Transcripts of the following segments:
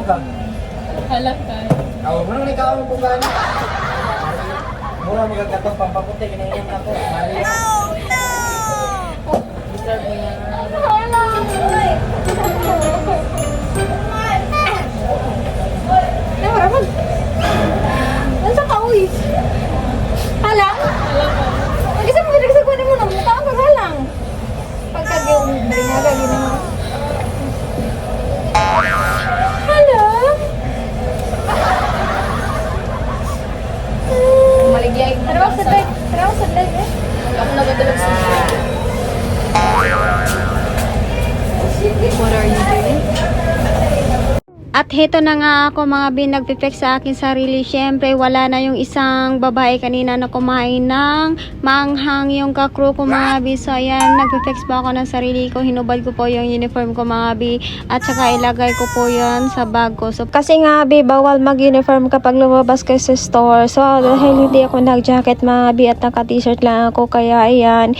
ka? Halaka. Ako, muna ikaw ang bukan. Mura magagato'ng pampaputi, kinayan ako. Mali. Oh, no! Deserve mo yan. Naman. Ano sa kauwi? Halang? Halaka. Kasi mo pinagsagunin mo na mukha ang halang. Pagkagawin mo, bali nga gagawin mo. Halang? Maligay. Tarawag sa bed. Tarawag sa bed eh. Ako nagatulog sa What are you doing? At heto na nga ako mga nagpipek sa akin sarili. Syempre wala na yung isang babae kanina na kumain ng manghang yung kakrew ko mga bi. So ayan, nagpipek pa ako ng sarili ko. Hinubad ko po yung uniform ko mga bi. At saka ilagay ko po yun sa bag ko. So kasi nga bi, bawal mag-uniform kapag lumabas kayo sa store. So dahil hindi ako nag-jacket mga bi at naka-t-shirt lang ako. Kaya ayan,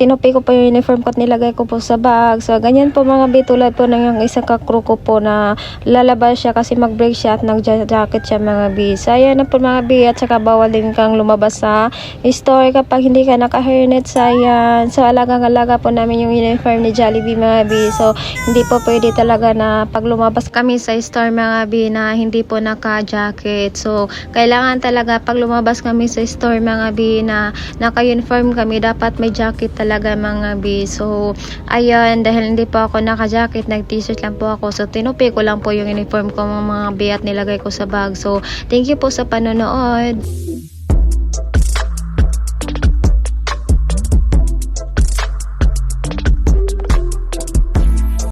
tinupi ko po yung uniform ko at nilagay ko po sa bag. So ganyan po mga bi, tulad po ng yung isang kakrew ko po na lalabas siya kasi mag-break siya at nag-jacket siya mga bi. So ayan na po mga bi, at saka bawal din kang lumabas sa store kapag hindi ka naka-hairnet. So ayan, so alagang-alaga po namin yung uniform ni Jollibee mga bi. So hindi po pwede talaga na pag lumabas kami sa store mga bi na hindi po naka-jacket. So kailangan talaga pag lumabas kami sa store mga bi na naka-uniform kami, dapat may jacket talaga mga bi. So ayan, dahil hindi po ako naka-jacket, nag-t-shirt lang po ako. So tinupi ko lang po yung uniform ko mga bi at nilagay ko sa bag. So thank you po sa panonood.